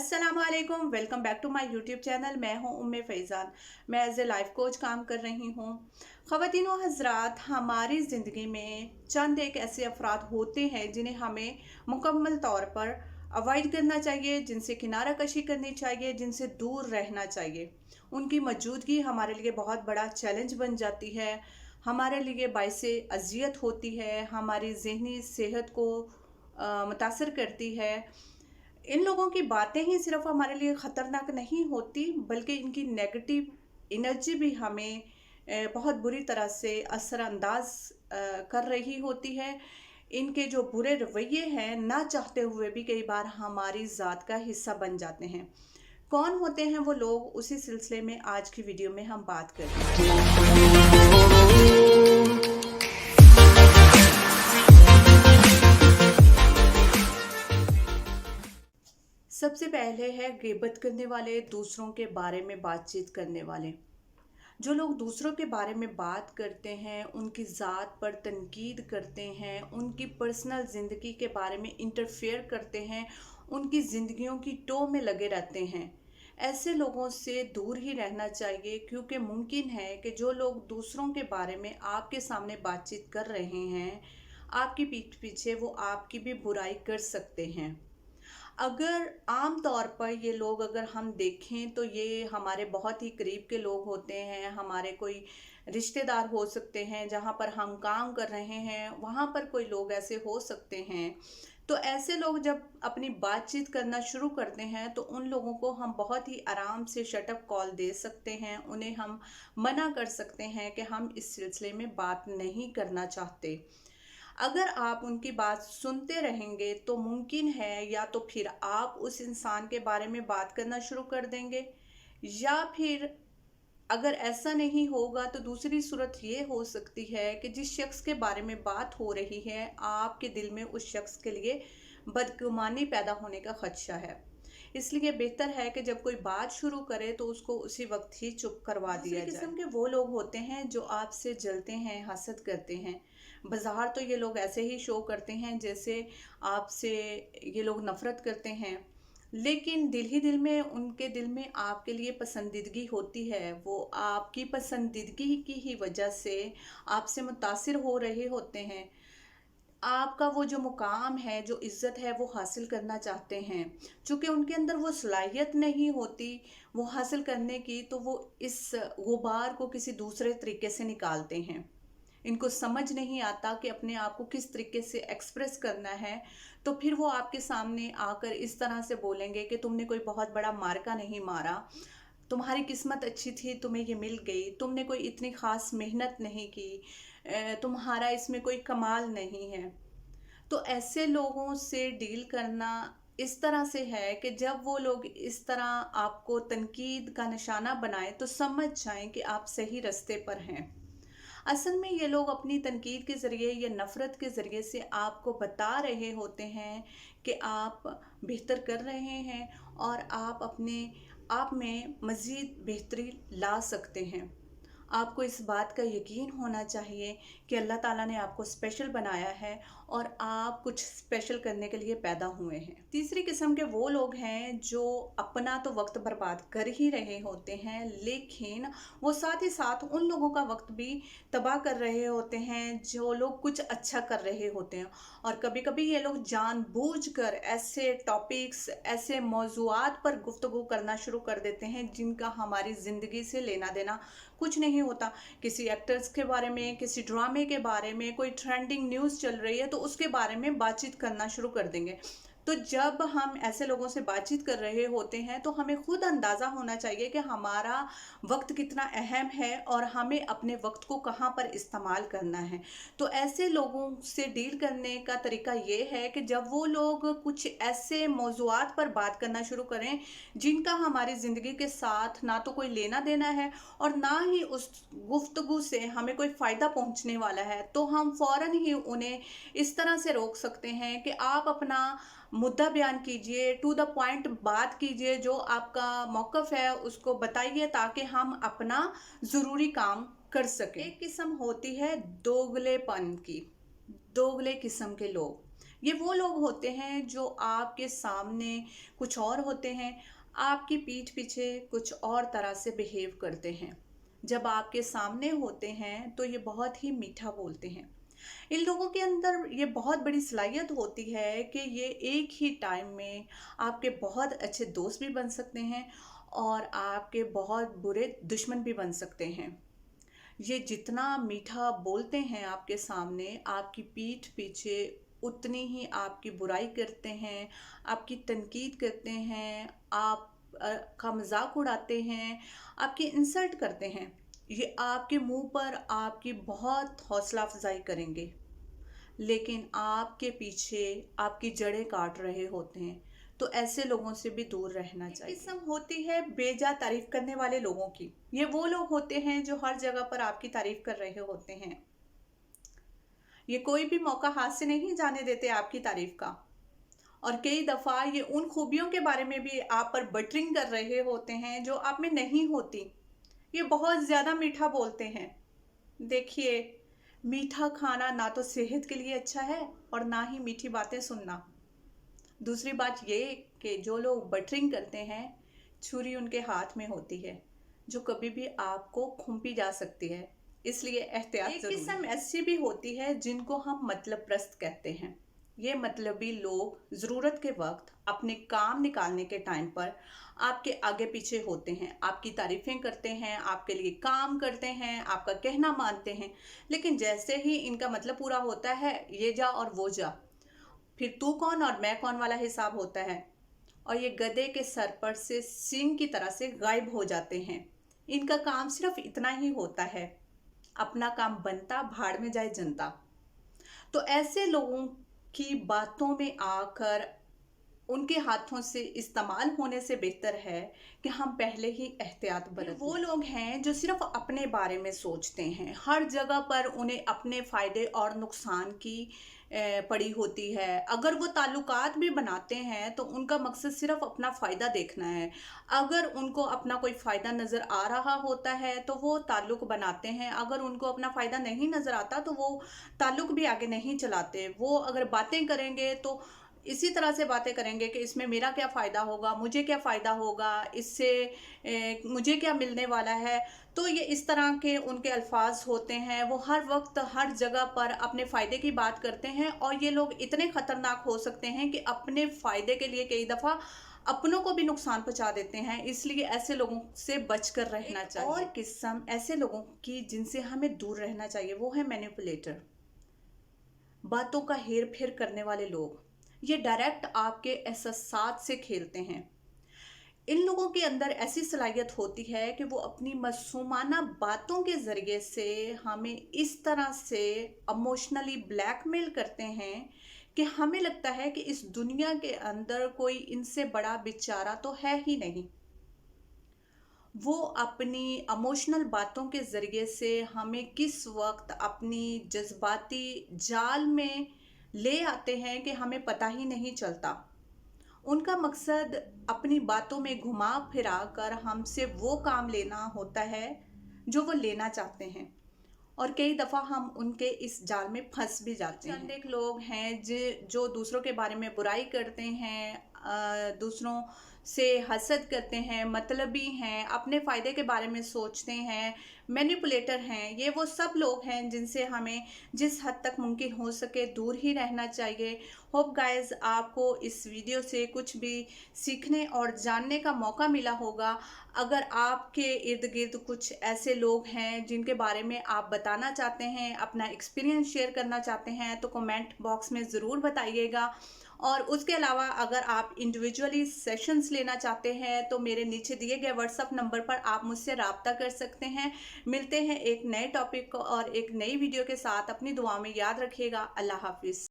अस्सलामुअलैकुम, welcome back to my YouTube channel. मैं हूं उम्मे फैज़ान। मैं एज ए लाइफ कोच काम कर रही हूं। ख़वातीन व हज़रात, हमारी ज़िंदगी में चंद एक ऐसे अफराद होते हैं जिन्हें हमें मुकम्मल तौर पर अवॉइड करना चाहिए, जिनसे किनारा कशी करनी चाहिए, जिनसे दूर रहना चाहिए। उनकी मौजूदगी हमारे लिए बहुत बड़ा चैलेंज बन जाती है, हमारे लिए बाइसे अजियत होती है, हमारी ज़हनी सेहत को मुतासर करती है। इन लोगों की बातें ही सिर्फ हमारे लिए ख़तरनाक नहीं होती, बल्कि इनकी नेगेटिव एनर्जी भी हमें बहुत बुरी तरह से असरअंदाज कर रही होती है। इनके जो बुरे रवैये हैं, ना चाहते हुए भी कई बार हमारी ज़ात का हिस्सा बन जाते हैं। कौन होते हैं वो लोग, उसी सिलसिले में आज की वीडियो में हम बात करेंगे। सबसे पहले है गिबत करने वाले, दूसरों के बारे में बातचीत करने वाले। जो लोग दूसरों के बारे में बात करते हैं, उनकी ज़ात पर तनकीद करते हैं, उनकी पर्सनल ज़िंदगी के बारे में इंटरफेयर करते हैं, उनकी ज़िंदगियों की टो में लगे रहते हैं, ऐसे लोगों से दूर ही रहना चाहिए। क्योंकि मुमकिन है कि जो लोग दूसरों के बारे में आपके सामने बातचीत कर रहे हैं, आपकी पीठ पीछे वो आपकी भी बुराई कर सकते हैं। अगर आम तौर पर ये लोग अगर हम देखें तो ये हमारे बहुत ही करीब के लोग होते हैं, हमारे कोई रिश्तेदार हो सकते हैं, जहाँ पर हम काम कर रहे हैं वहाँ पर कोई लोग ऐसे हो सकते हैं। तो ऐसे लोग जब अपनी बातचीत करना शुरू करते हैं तो उन लोगों को हम बहुत ही आराम से शटअप कॉल दे सकते हैं, उन्हें हम मना कर सकते हैं कि हम इस सिलसिले में बात नहीं करना चाहते। अगर आप उनकी बात सुनते रहेंगे तो मुमकिन है या तो फिर आप उस इंसान के बारे में बात करना शुरू कर देंगे, या फिर अगर ऐसा नहीं होगा तो दूसरी सूरत ये हो सकती है कि जिस शख्स के बारे में बात हो रही है, आपके दिल में उस शख्स के लिए बदगुमानी पैदा होने का खदशा है। इसलिए बेहतर है कि जब कोई बात शुरू करे तो उसको उसी वक्त ही चुप करवा दिया जाए। किस्म के वो लोग होते हैं जो आपसे जलते हैं, हसद करते हैं। बाज़ार तो ये लोग ऐसे ही शो करते हैं जैसे आपसे ये लोग नफ़रत करते हैं, लेकिन दिल ही दिल में उनके दिल में आपके लिए पसंदीदगी होती है। वो आपकी पसंदीदगी की ही वजह से आपसे मुतासिर हो रहे होते हैं। आपका वो जो मुकाम है, जो इज़्ज़त है, वो हासिल करना चाहते हैं। चूँकि उनके अंदर वो सलाहियत नहीं होती वो हासिल करने की, तो वो इस गुबार को किसी दूसरे तरीके से निकालते हैं। इनको समझ नहीं आता कि अपने आप को किस तरीके से एक्सप्रेस करना है, तो फिर वो आपके सामने आकर इस तरह से बोलेंगे कि तुमने कोई बहुत बड़ा मार्का नहीं मारा, तुम्हारी किस्मत अच्छी थी, तुम्हें ये मिल गई, तुमने कोई इतनी ख़ास मेहनत नहीं की, तुम्हारा इसमें कोई कमाल नहीं है। तो ऐसे लोगों से डील करना इस तरह से है कि जब वो लोग इस तरह आपको तनकीद का निशाना बनाएं तो समझ जाएं कि आप सही रास्ते पर हैं। असल में ये लोग अपनी तनकीद के ज़रिए या नफ़रत के ज़रिए से आपको बता रहे होते हैं कि आप बेहतर कर रहे हैं और आप अपने आप में मज़ीद बेहतरी ला सकते हैं। आपको इस बात का यकीन होना चाहिए कि अल्लाह ताला ने आपको स्पेशल बनाया है और आप कुछ स्पेशल करने के लिए पैदा हुए हैं। तीसरी किस्म के वो लोग हैं जो अपना तो वक्त बर्बाद कर ही रहे होते हैं, लेकिन वो साथ ही साथ उन लोगों का वक्त भी तबाह कर रहे होते हैं जो लोग कुछ अच्छा कर रहे होते हैं। और कभी कभी ये लोग जानबूझकर ऐसे टॉपिक्स, ऐसे मौज़ूआत पर गुफ्तगू करना शुरू कर देते हैं जिनका हमारी ज़िंदगी से लेना देना कुछ नहीं होता। किसी एक्टर्स के बारे में, किसी ड्रामे के बारे में कोई ट्रेंडिंग न्यूज़ चल रही है तो उसके बारे में बातचीत करना शुरू कर देंगे। तो जब हम ऐसे लोगों से बातचीत कर रहे होते हैं तो हमें खुद अंदाज़ा होना चाहिए कि हमारा वक्त कितना अहम है और हमें अपने वक्त को कहाँ पर इस्तेमाल करना है। तो ऐसे लोगों से डील करने का तरीका ये है कि जब वो लोग कुछ ऐसे मौज़ूआत पर बात करना शुरू करें जिनका हमारी ज़िंदगी के साथ ना तो कोई लेना देना है और ना ही उस गुफ्तगू से हमें कोई फ़ायदा पहुंचने वाला है, तो हम फ़ौरन ही उन्हें इस तरह से रोक सकते हैं कि आप अपना मुद्दा बयान कीजिए, टू द पॉइंट बात कीजिए, जो आपका मौक़िफ़ है उसको बताइए ताकि हम अपना ज़रूरी काम कर सकें। एक किस्म होती है दोगलेपन की, दोगले किस्म के लोग। ये वो लोग होते हैं जो आपके सामने कुछ और होते हैं, आपकी पीठ पीछे कुछ और तरह से बिहेव करते हैं। जब आपके सामने होते हैं तो ये बहुत ही मीठा बोलते हैं। इन लोगों के अंदर ये बहुत बड़ी सलाहियत होती है कि ये एक ही टाइम में आपके बहुत अच्छे दोस्त भी बन सकते हैं और आपके बहुत बुरे दुश्मन भी बन सकते हैं। ये जितना मीठा बोलते हैं आपके सामने, आपकी पीठ पीछे उतनी ही आपकी बुराई करते हैं, आपकी तनकीद करते हैं, आप का मजाक उड़ाते हैं, आपकी इंसल्ट करते हैं। ये आपके मुंह पर आपकी बहुत हौसला अफजाई करेंगे, लेकिन आपके पीछे आपकी जड़ें काट रहे होते हैं। तो ऐसे लोगों से भी दूर रहना चाहिए। किस्म होती है बेजा तारीफ करने वाले लोगों की। ये वो लोग होते हैं जो हर जगह पर आपकी तारीफ कर रहे होते हैं। ये कोई भी मौका हाथ से नहीं जाने देते आपकी तारीफ का, और कई दफ़ा ये उन खूबियों के बारे में भी आप पर बटरिंग कर रहे होते हैं जो आप में नहीं होती। ये बहुत ज़्यादा मीठा बोलते हैं। देखिए, मीठा खाना ना तो सेहत के लिए अच्छा है और ना ही मीठी बातें सुनना। दूसरी बात ये कि जो लोग बटरिंग करते हैं, छुरी उनके हाथ में होती है जो कभी भी आपको खूंपी जा सकती है, इसलिए एहतियात जरूरी है। एक किस्म ऐसी भी होती है जिनको हम मतलब प्रस्त कहते हैं। ये मतलबी लोग ज़रूरत के वक्त अपने काम निकालने के टाइम पर आपके आगे पीछे होते हैं, आपकी तारीफ़ें करते हैं, आपके लिए काम करते हैं, आपका कहना मानते हैं, लेकिन जैसे ही इनका मतलब पूरा होता है, ये जा और वो जा, फिर तू कौन और मैं कौन वाला हिसाब होता है, और ये गधे के सर पर से सींग की तरह से गायब हो जाते हैं। इनका काम सिर्फ इतना ही होता है, अपना काम बनता भाड़ में जाए जनता। तो ऐसे लोगों की बातों में आकर उनके हाथों से इस्तेमाल होने से बेहतर है कि हम पहले ही एहतियात बरतें। वो लोग हैं जो सिर्फ अपने बारे में सोचते हैं, हर जगह पर उन्हें अपने फ़ायदे और नुकसान की पड़ी होती है। अगर वो ताल्लुकात भी बनाते हैं तो उनका मकसद सिर्फ अपना फ़ायदा देखना है। अगर उनको अपना कोई फ़ायदा नज़र आ रहा होता है तो वो ताल्लुक़ बनाते हैं, अगर उनको अपना फ़ायदा नहीं नज़र आता तो वो ताल्लुक़ भी आगे नहीं चलाते। वो अगर बातें करेंगे तो इसी तरह से बातें करेंगे कि इसमें मेरा क्या फ़ायदा होगा, मुझे क्या फ़ायदा होगा, इससे मुझे क्या मिलने वाला है। तो ये इस तरह के उनके अल्फाज होते हैं। वो हर वक्त हर जगह पर अपने फ़ायदे की बात करते हैं, और ये लोग इतने ख़तरनाक हो सकते हैं कि अपने फ़ायदे के लिए कई दफ़ा अपनों को भी नुकसान पहुंचा देते हैं। इसलिए ऐसे लोगों से बचकर रहना चाहिए। और किस्म ऐसे लोगों की जिनसे हमें दूर रहना चाहिए वो है मैनिपुलेटर, बातों का हेर फेर करने वाले लोग। ये डायरेक्ट आपके एहसासात से खेलते हैं। इन लोगों के अंदर ऐसी सलाहियत होती है कि वो अपनी मासूमाना बातों के ज़रिए से हमें इस तरह से इमोशनली ब्लैकमेल करते हैं कि हमें लगता है कि इस दुनिया के अंदर कोई इनसे बड़ा बेचारा तो है ही नहीं। वो अपनी इमोशनल बातों के ज़रिए से हमें किस वक्त अपनी जज्बाती जाल में ले आते हैं कि हमें पता ही नहीं चलता। उनका मकसद अपनी बातों में घुमा फिरा कर हमसे वो काम लेना होता है जो वो लेना चाहते हैं, और कई दफ़ा हम उनके इस जाल में फंस भी जाते हैं। चंद एक लोग हैं जो दूसरों के बारे में बुराई करते हैं, दूसरों से हसद करते हैं, मतलबी हैं, अपने फ़ायदे के बारे में सोचते हैं, मैनिपुलेटर हैं। ये वो सब लोग हैं जिनसे हमें जिस हद तक मुमकिन हो सके दूर ही रहना चाहिए। होप गाइस आपको इस वीडियो से कुछ भी सीखने और जानने का मौका मिला होगा। अगर आपके इर्द गिर्द कुछ ऐसे लोग हैं जिनके बारे में आप बताना चाहते हैं, अपना एक्सपीरियंस शेयर करना चाहते हैं, तो कमेंट बॉक्स में ज़रूर बताइएगा। और उसके अलावा अगर आप इंडिविजुअली सेशंस लेना चाहते हैं तो मेरे नीचे दिए गए व्हाट्सएप नंबर पर आप मुझसे रब्ता कर सकते हैं। मिलते हैं एक नए टॉपिक और एक नई वीडियो के साथ। अपनी दुआ में याद रखिएगा। अल्लाह हाफिज़।